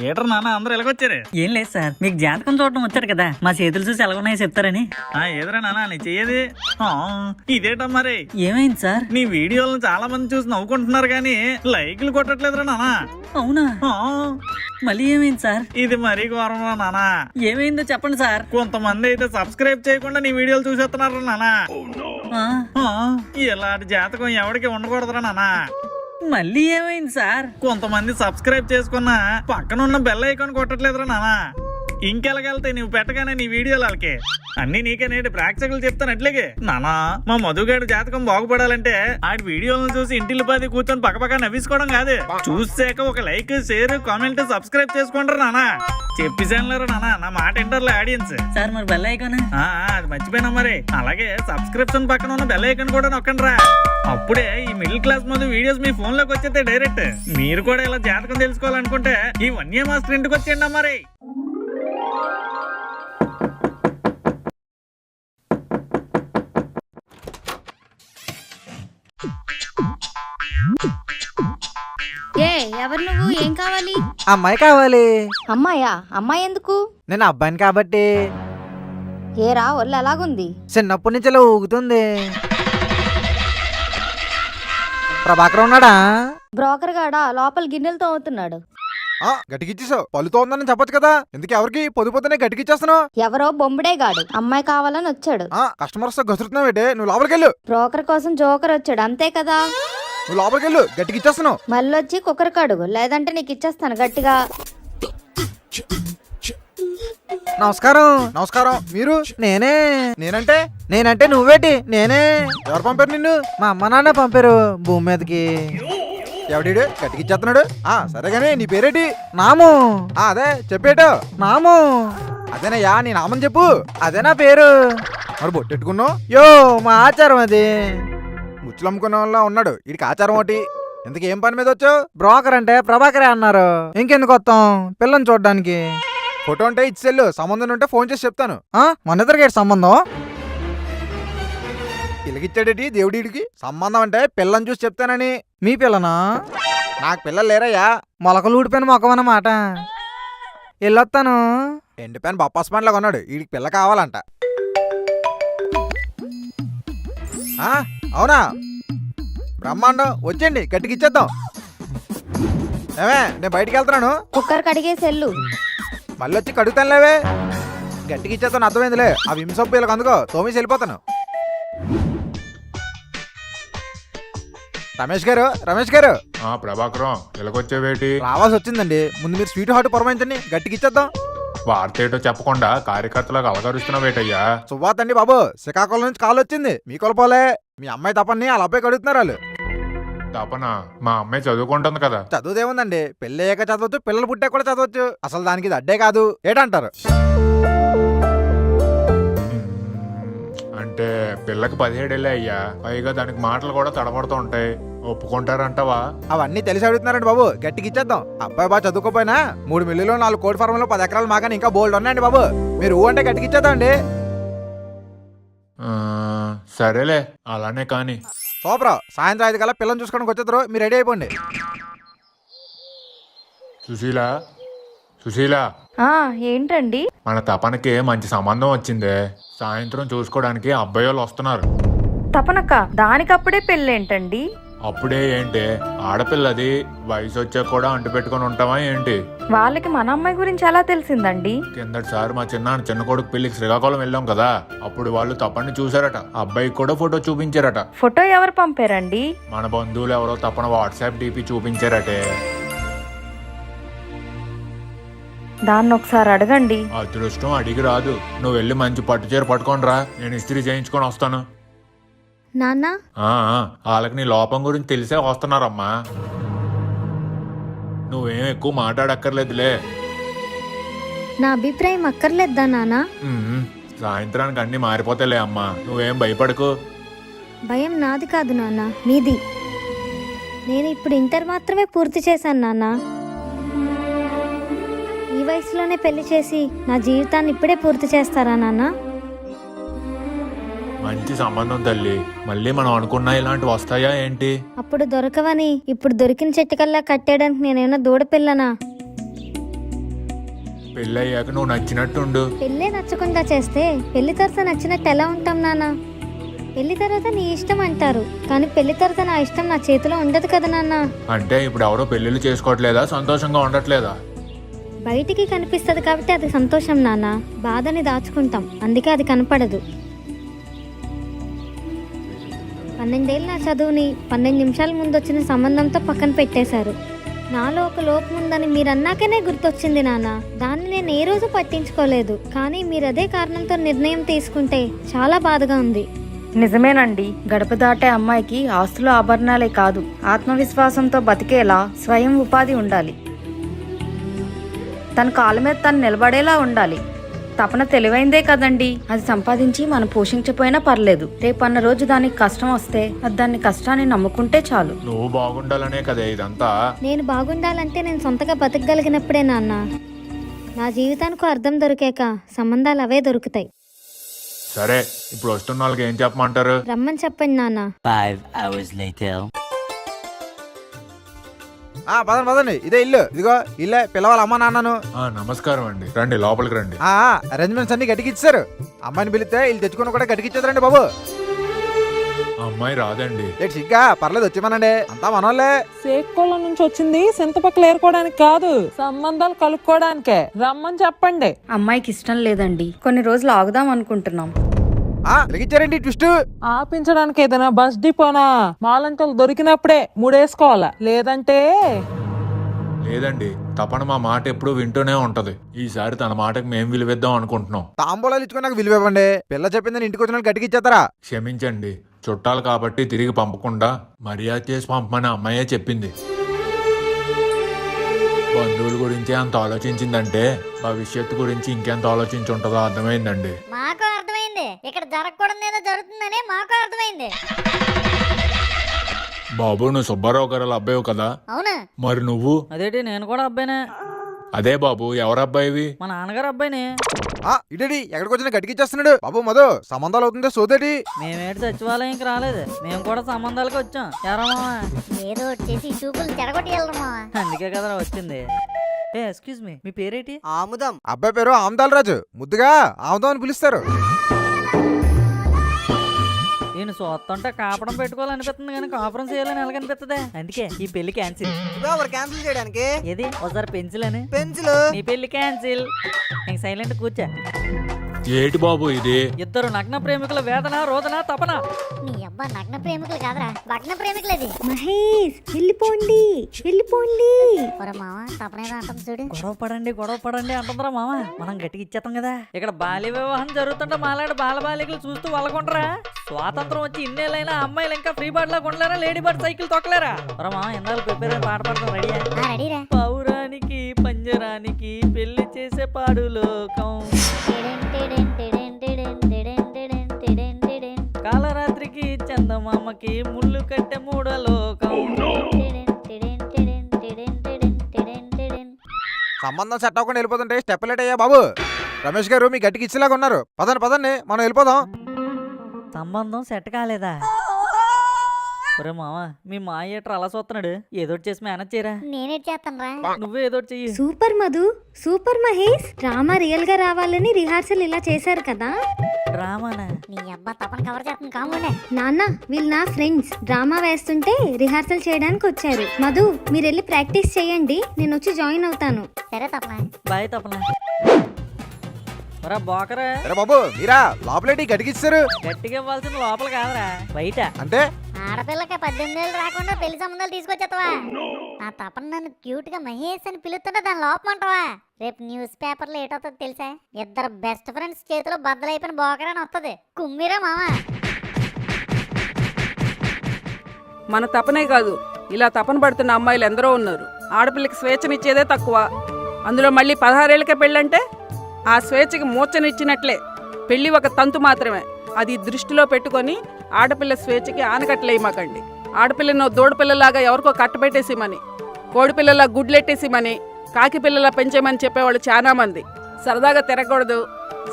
ఏటర్ నాన్న అందరూ ఎలాగొచ్చారు? ఏం లేదు సార్, మీకు జాతకం చూడటం వచ్చారు కదా, మా చేతులు చూసి ఎలాగున్నాయో చెప్తారని. ఏదరా నాన్న నీ చెయ్యేది? ఇదేటం మరి ఏమైంది సార్? నీ వీడియోలను చాలా మంది చూసి నవ్వుకుంటున్నారు కానీ లైక్లు కొట్టట్లేదురా నాన్న. అవునా? మళ్ళీ ఏమైంది సార్? ఇది మరీ ఘోరంరా నాన్న. ఏమైందో చెప్పండి సార్. కొంతమంది అయితే సబ్స్క్రైబ్ చేయకుండా నీ వీడియోలు చూసేస్తున్నారు నాన్న. ఇలాంటి జాతకం ఎవరికి ఉండకూడదురా నాన్న. మళ్ళీ ఏమైంది సార్? కొంతమంది సబ్స్క్రైబ్ చేసుకున్నా పక్కన ఉన్న బెల్ ఐకాన్ కొట్టట్లేదురా నాన్న. ఇంకెలాగెళ్తాయి నువ్వు పెట్టగానే నీ వీడియోలు వాళ్ళకి అన్ని నీకే నేటి ప్రేక్షకులు చెప్తాను అట్లాగే నానా. మా మధుగాడి జాతకం బాగుపడాలంటే ఆడి వీడియోలను చూసి ఇంటిల్లి పది కూర్చొని పక్కపక్క నవ్వించుకోవడం కాదు, చూసాక ఒక లైక్ షేర్ కామెంట్ సబ్స్క్రైబ్ చేసుకుంటారు నానా. చెప్పేసానులేరా నానా, నా మాట ఇంటర్లో ఆడియన్స్. సార్ మరి బెల్ ఐకాన్? అది మర్చిపోయినా మరి. అలాగే సబ్స్క్రిప్షన్ పక్కన ఉన్న బెల్ ఐకాన్ కూడా నొక్కండి రా. అప్పుడే ఈ మిడిల్ క్లాస్ మధు వీడియోస్ మీ ఫోన్ లోకి వచ్చేస్తే డైరెక్ట్. మీరు కూడా ఇలా జాతకం తెలుసుకోవాలనుకుంటే ఈ వన్య మాస్టర్ ఇంటికి వచ్చేయండి మరి. ఎవరు నువ్వు? ఏం కావాలి? అమ్మాయి కావాలి. అమ్మాయా? అమ్మాయి ఎందుకు? నేను అబ్బాయిని కాబట్టి. ఏరా ఒళ్ళు ఎలాగుంది? చిన్నప్పటి నుంచి ఇలా ఊగుతుంది. ప్రభాకర్ ఉన్నాడా? బ్రోకర్ గాడా లోపల గిన్నెలతో అవుతున్నాడు. గట్టికిచ్చేసావు, పలుతో ఉందని చెప్పొచ్చు కదా, ఎందుకు ఎవరికి పొద్దునే గట్టికిచ్చేస్తున్నావు? ఎవరో బొంబుడే గాడు అమ్మాయి కావాలని వచ్చాడు. కస్టమర్స్ తో గసురుతున్నావు ఏంటి? నువ్వు లోపలికి వెళ్ళు. బ్రోకర్ కోసం జోకర్ వచ్చాడు అంతే కదా. నువ్వు లోపలికి వెళ్ళు, గట్టికిచ్చేస్తున్నావు. మళ్ళీ వచ్చి కుక్కరికి అడుగు, లేదంటే నీకు ఇచ్చేస్తాను గట్టిగా. నమస్కారం. నమస్కారం. మీరు? నేనంటే నువ్వేటి? నేనే. ఎవరు పంపారు నిన్ను? మా అమ్మ నాన్న పంపారు భూమి మీదకి. ఎవడీడు గట్టికిచ్చేస్తున్నాడు? సరే గానీ నీ పేరేటి? నాము. అదే చెప్పేటో. నాము. అదేనయ్యా, నీ నామని చెప్పు. అదే నా పేరు. మరి బొట్టెట్టుకున్నావు? యో మా ఆచారం అది. ముచ్చులు అమ్ముకున్న వాళ్ళ ఉన్నాడు వీడికి ఆచారం ఒకటి. ఇంతకేం పని మీద వచ్చావు? బ్రోకర్ అంటే ప్రభాకరే అన్నారు, ఇంకెందుకు వస్తాం? పిల్లని చూడడానికి. ఫోటో అంటే ఇచ్చెళ్ళు, సంబంధం ఉంటే ఫోన్ చేసి చెప్తాను. మన ఇద్దరికి సంబంధం? పిల్లకిచ్చాడేటి దేవుడికి సంబంధం అంటే పిల్లని చూసి చెప్తానని. మీ పిల్లనా? నాకు పిల్లలు లేరయ్యా. మొలకలు ఊడిపోయిన మొక్కమన్నమాట. వెళ్ళొస్తాను. ఎండిపోయిన బొప్పాస్ పండ్లాగా ఉన్నాడు, వీడికి పిల్ల కావాలంట. అవునా? బ్రహ్మాండం, వచ్చేయండి గట్టికిచ్చేద్దాం. ఏమే నేను బయటికి వెళ్తున్నాను. కుక్కర్ కడిగేసి వెళ్ళు. మళ్ళీ వచ్చి కడుగుతానులేవే. గట్టికిచ్చేస్తాను, అర్థమైందిలే. ఆ విమ్సొప్పు వీళ్ళకి అందుకో తోమేసి వెళ్ళిపోతాను. రమేష్ గారు. ప్రభాకరం ఇలాగొచ్చేవేటి? రావాల్సి వచ్చిందండి. ముందు మీరు స్వీట్ హాట్ పురమాయించండి, గట్టికిచ్చేద్దాం. వార్త ఏటో చెప్పకుండా కార్యకర్తలకు అలగరుస్తున్నావేటయ్యా? సువ్వాతండి బాబు, శ్రీకాకుళం నుంచి కాల్ వచ్చింది. మీ కొలపోలే మీ అమ్మాయి తపన్ని అలా అబ్బాయి కడుగుతున్నారు వాళ్ళు. తపన మా అమ్మాయి చదువుకుంటుంది కదా. చదువుదేముందండి, పెళ్ళి అయ్యాక చదవచ్చు, పిల్లలు పుట్టాక కూడా చదవచ్చు. అసలు దానికి ఇది అడ్డే కాదు. ఏటంటారు? అంటే పిల్లకి 17 ఏళ్ళే అయ్యా, పైగా దానికి మాటలు కూడా తడబడుతూ ఉంటాయి. ఒప్పుకుంటారంటావా? అవన్నీ తెలిసి అడుగుతున్నారండి బాబు, గట్టికిచ్చేద్దాం. అబ్బాయి బాగా చదువుకోపోయినా 3 మిల్లులో 4 కోడి ఫార్మలో 10 ఎకరాలు మాకని ఇంకా బోల్డ్ ఉన్నాయండి బాబు. మీరు అంటే గట్టికిచ్చేద్దాం అండి. సరేలే, అలానే కాని. సూపర్. సాయంత్రం 5 కల్లా పిల్లలు చూసుకోవడానికి వచ్చేద్దరు, మీరు రెడీ అయిపోండి. సుశీల ఏంటండి? మన తపనకి మంచి సంబంధం వచ్చిందే. సాయంత్రం చూసుకోవడానికి అబ్బాయి వాళ్ళు వస్తున్నారు. తపనక్క? దానికప్పుడే పెళ్ళేంటండి? అప్పుడే ఏంటి, ఆడపిల్లది, వయసు వచ్చాక కూడా అంటు పెట్టుకుని ఉంటావా ఏంటి? వాళ్ళకి మన అమ్మాయి గురించి ఎలా తెలిసిందండి? కిందటిసారి మా చిన్న కొడుకు పెళ్లికి శ్రీకాకుళం వెళ్ళాం కదా, అప్పుడు వాళ్ళు తపన్ని చూసారట. అబ్బాయికి కూడా ఫోటో చూపించారట. ఫోటో ఎవరు పంపారండి? మన బంధువులు ఎవరో తపన వాట్సాప్ డిపి చూపించారటే. దాన్ని ఒకసారి అడగండి. అదృష్టం అడిగి రాదు. నువ్వు వెళ్ళి మంచి పట్టు చీర పట్టుకొని రా, నేను ఇస్త్రీ చేయించుకొని వస్తాను. నాన్న, వాళ్ళకి నీ లోపం గురించి తెలిసే వస్తున్నారమ్మా. నువ్వేం ఎక్కువ మాట్లాడక్కర్లేదులే. నా అభిప్రాయం అక్కర్లేదా నాన్న? సాయంత్రానికి అన్ని మారిపోతాయిలే అమ్మా, నువ్వేం భయపడకు. భయం నాది కాదు నాన్న, మీది. నేను ఇప్పుడు ఇంటర్ మాత్రమే పూర్తి చేశాను నాన్న. ఈ వయసులోనే పెళ్లి చేసి నా జీవితాన్ని ఇప్పుడే పూర్తి చేస్తారా నాన్న? మంచి సంబంధం తల్లి, మళ్ళీ మనం అనుకున్నా ఇలాంటివి వస్తాయా ఏంటి? అప్పుడు దొరకవని ఇప్పుడు దొరికిన చెట్టుకల్లా కట్టేయడానికి నేనేమన్నా దూడపిల్లనా? పెళ్ళి అయ్యాక నువ్వు నచ్చినట్టుండు. పెళ్ళే నచ్చకుండా చేస్తే పెళ్లి తర్వాత నచ్చినట్టు ఎలా ఉంటాం నాన్న? పెళ్లి తర్వాత నీ ఇష్టం అంటారు, కానీ పెళ్లి తర్వాత నా ఇష్టం నా చేతిలో ఉండదు కదా నాన్న. అంటే ఇప్పుడు ఎవరో పెళ్ళిళ్ళు చేసుకోవట్లేదా, సంతోషంగా ఉండట్లేదా? బయటికి కనిపిస్తుంది కాబట్టి అది సంతోషం నాన్న, బాధని దాచుకుంటాం అందుకే అది కనపడదు. 12 ఏళ్ళు నా చదువుని 12 నిమిషాల ముందు వచ్చిన సంబంధంతో పక్కన పెట్టేశారు. నాలో ఒక లోపం ఉందని మీరు అన్నాకనే గుర్తొచ్చింది నాన్న. దాన్ని నేను ఏ రోజు పట్టించుకోలేదు, కానీ మీరు అదే కారణంతో నిర్ణయం తీసుకుంటే చాలా బాధగా ఉంది. నిజమేనండి. గడప దాటే అమ్మాయికి ఆస్తులు ఆభరణాలే కాదు, ఆత్మవిశ్వాసంతో బతికేలా స్వయం ఉపాధి ఉండాలి. తన కాళ్ళ మీద తను నిలబడేలా ఉండాలి. తపన తెలివైందే కదండి. అది సంపాదించి మనం పోషించపోయినా పర్లేదు. రేపన్న రోజు దానికి కష్టం వస్తే అది దాన్ని కష్టాన్ని నమ్ముకుంటే చాలు. నువ్వు బాగుండాలనే కదా ఇదంతా. నేను బాగుండాలంటే నేను సొంతగా బతకగలిగినప్పుడే నాన్న. నా జీవితానికి అర్థం దొరికాక సంబంధాలు అవే దొరుకుతాయి. సరే, ఇప్పుడు వస్తున్న వాళ్ళకి ఏం చెప్పమంటారు? రమ్మని చెప్పండి నాన్న. 5 hours later. పదండి, ఇదే ఇల్లు. ఇదిగో ఇల్లే, పిల్లవాళ్ళ అమ్మ నాన్నను. నమస్కారం అండి, రండి లోపలికి రండి. అరేంజ్మెంట్స్ అన్ని గట్టికిచ్చారు. అమ్మాయిని పిలిస్తే ఇల్లు తెచ్చుకుని కూడా గట్టికిచ్చేదండి బాబు. అమ్మాయి రాదండి. సిగ్గా పర్లేదు, వచ్చేమనండి, అంతా మనోళ్ళే. సేక్కోళ్ళ నుంచి వచ్చింది సింతపక్కలు ఏరుకోవడానికి కాదు, సంబంధాలు కలుపుకోవడానికే. రమ్మని చెప్పండి. అమ్మాయికి ఇష్టం లేదండి, కొన్ని రోజులు ఆగుదాం అనుకుంటున్నాం. వెలిగించారండి ట్విస్ట్. ఆపించడానికి ఏదైనా బస్ డిపోనా? మాలంటలు దొరికినప్పుడే ముడేసుకోవాలా, లేదంటే లేదండి, తపన మా మాట ఎప్పుడు వింటూనే ఉంటది. ఈసారి తన మాటకి మేం విలువిద్దాం అనుకుంటున్నాం. తాంబూలాలు ఇచ్చుకుని నాకు విలువ ఇవ్వండి. పిల్ల చెప్పిందని ఇంటికి వచ్చిన గట్టికిచ్చేస్తారా? క్షమించండి, చుట్టాలు కాబట్టి తిరిగి పంపకుండా మర్యాద చేసి పంపమని అమ్మాయే చెప్పింది. బంధువుల గురించి అంత ఆలోచించిందంటే భవిష్యత్తు గురించి ఇంకెంత ఆలోచించి ఉంటుందో అర్థమైందండి. మాకు అర్థమైంది, ఇక్కడ జరగకూడదు ఏదో జరుగుతుందని మాకు అర్థమైంది. బాబు, నువ్వు సుబ్బారావు గారు అబ్బాయి కదా? అవునా? మరి నువ్వు? అదేంటి, నేను కూడా అబ్బాయినే. అదే బాబు, ఎవరు అబ్బాయివి? మా నాన్నగారు అబ్బాయిని. ఇడేడి ఎక్కడికి వచ్చిన గట్టికిచ్చేస్తున్నాడు బాబు. మధు, సంబంధాలు అవుతుందో సోదేటి. మేమేంటి సచివాలయంకి రాలేదు, మేము కూడా సంబంధాలకు వచ్చాం. ఎవరా మావా? ఏదో వచ్చేసి చూపులు చెడగొట్టి వెళ్ళరమ్మా. అందుకే కదరా వచ్చింది. ఎక్స్క్యూజ్ మీ, మీ పేరేంటి? ఆముదం. అబ్బాయి పేరు ఆమదాల రాజు, ముద్దుగా ఆముదం అని పిలుస్తారు. నేను సొత్తంటే కాపడం పెట్టుకోవాలనిపిస్తుంది కానీ కాపురం చేయాలని ఎలాగనిపిస్తుంది. అందుకే ఈ పెళ్లి క్యాన్సిల్. క్యాన్సిల్ చేయడానికి ఏది ఒకసారి పెన్సిల్ అని పెన్సిల్. నీ పెళ్లి క్యాన్సిల్. ఇంక సైలెంట్ కూర్చో. ఏటి బాబు ఇది? ఇద్దరు నగ్న ప్రేమికుల వేదన, రోదన, తపన. నీ అబ్బా నగ్న ప్రేమికులు కాదురా, భగ్న ప్రేమికులది. మహేష్ వెళ్ళిపోండి, వెళ్ళిపోండి. ఒరే మావా, తప్పనేదో అంటాం చూడు. గొడవ పడండి అంటుందిరా మామ. మనం గట్టిగా ఇచ్చేస్తాం కదా. ఇక్కడ బాల్య వివాహం జరుగుతుంటే మాలాడు బాలబాలికలు చూస్తూ వాళ్ళకుంటారా? స్వాతంత్రం వచ్చి ఇన్నేళ్ళైనా అమ్మాయిలు ఇంకా ఫ్రీ బర్డ్ లా కొనలేరా? లేడీ బర్డ్ సైకిల్ తొక్కలేరా? ఒరే మామ, ఎందాలు ప్రిపేర్ అయి పాట పాడతాం. రెడీయా? రెడీరా. పౌరానికి పంజరానికి పెళ్లి చేసే పాడు లోకం, కాలరాత్రికి చందమామకి ముళ్ళు కట్టె మూడ లోకం. సంబంధం సెట్ అవ్వకుండా వెళ్ళిపోతుంటే స్టెప్ లేట్ అయ్యా బాబు. రమేష్ గారు మీ గట్టికి ఇచ్చేలాగా ఉన్నారు. పదండి మనం వెళ్ళిపోదాం. సంబంధం సెట్ కాలేదా? ఒరే మామ, మీ మాయేటర్ అలా చూస్తున్నాడు, ఏదోటి చేసి మేనేజ్ చేయరా. నేనేట్ చేస్తాను రా. నువ్వే ఏదోటి చెయ్యి. Super Madhu, super Mahesh. Drama real గా రావాలని రిహార్సల్ ఇలా చేశారు కదా. డ్రామానా? నీ అబ్బా తప్పని కవర్ చేస్తుంది కాముండే. నాన్న, వీళ్ళు నా ఫ్రెండ్స్. డ్రామా వేస్తుంటే రిహార్సల్ చేయడానికి వచ్చారు. మధు, మీరు వెళ్ళి ప్రాక్టీస్ చేయండి, నేను వచ్చి జాయిన్ అవుతాను. సరే తప్పనా. బాయ్ తపనా. ఒరా బోకరా, బాబు మీరా లోపలేటి గట్టికిచ్చారు. గట్టిగా ఇవ్వాల్సిన లోపల కాదురా, బయట. అంటే ఆడపిల్లకి 18 ఏళ్ళు రాకుండా పెళ్లి సంబంధాలు తీసుకొచ్చేస్తావా? నా తపన నన్ను క్యూట్ గా మహేష్ అని పిలుస్తుంటే దాని లోపం అంటావా? రేపు న్యూస్ పేపర్ లో ఏటవుతుంది తెలుసా? ఇద్దరు బెస్ట్ ఫ్రెండ్స్ చేతిలో బద్దలైపోయిన బోకరని వస్తుంది. కుమ్మిరా మావా. మన తపనే కాదు, ఇలా తపన పడుతున్న అమ్మాయిలు ఎందరో ఉన్నారు. ఆడపిల్లకి స్వేచ్ఛనిచ్చేదే తక్కువ, అందులో మళ్ళీ 16 ఏళ్ళకే పెళ్ళంటే ఆ స్వేచ్ఛకి మూర్ఛనిచ్చినట్లే. పెళ్ళి ఒక తంతు మాత్రమే. అది దృష్టిలో పెట్టుకొని ఆడపిల్ల స్వేచ్ఛకి ఆనకట్టలేయమాకండి. ఆడపిల్లను దూడపిల్లలాగా ఎవరికో కట్టబెట్టేసిమని, కోడిపిల్లలా గుడ్లెట్టేసిమని, కాకి పిల్లలా పెంచేమని చెప్పేవాళ్ళు చాలా మంది. సరదాగా తిరగకూడదు,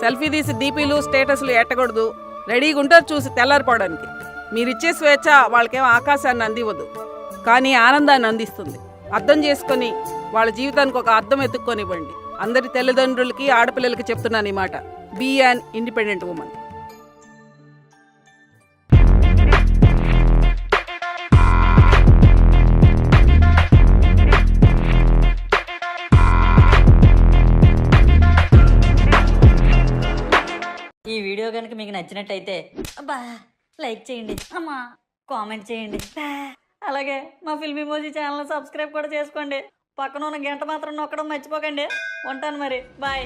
సెల్ఫీ తీసి డీపీలు స్టేటస్లు ఎట్టకూడదు, రెడీగా ఉంటారు చూసి తెల్లారిపోవడానికి. మీరిచ్చే స్వేచ్ఛ వాళ్ళకేమో ఆకాశాన్ని అందివ్వదు, కానీ ఆనందాన్ని అందిస్తుంది. అర్థం చేసుకొని వాళ్ళ జీవితానికి ఒక అర్థం ఎత్తుక్కొనివ్వండి. అందరి తల్లిదండ్రులకి ఆడపిల్లలకి చెప్తున్నాను ఈ మాట. Be an independent women. ఈ వీడియో కనుక మీకు నచ్చినట్టయితే అబ్బా లైక్ చేయండి, అమ్మా కామెంట్ చేయండి, అలాగే మా ఫిల్మీ మోజీ ఛానల్ సబ్స్క్రైబ్ కూడా చేసుకోండి. పక్కన ఉన్న గంట మాత్రం నొక్కడం మర్చిపోకండి. ఉంటాను మరి, బాయ్.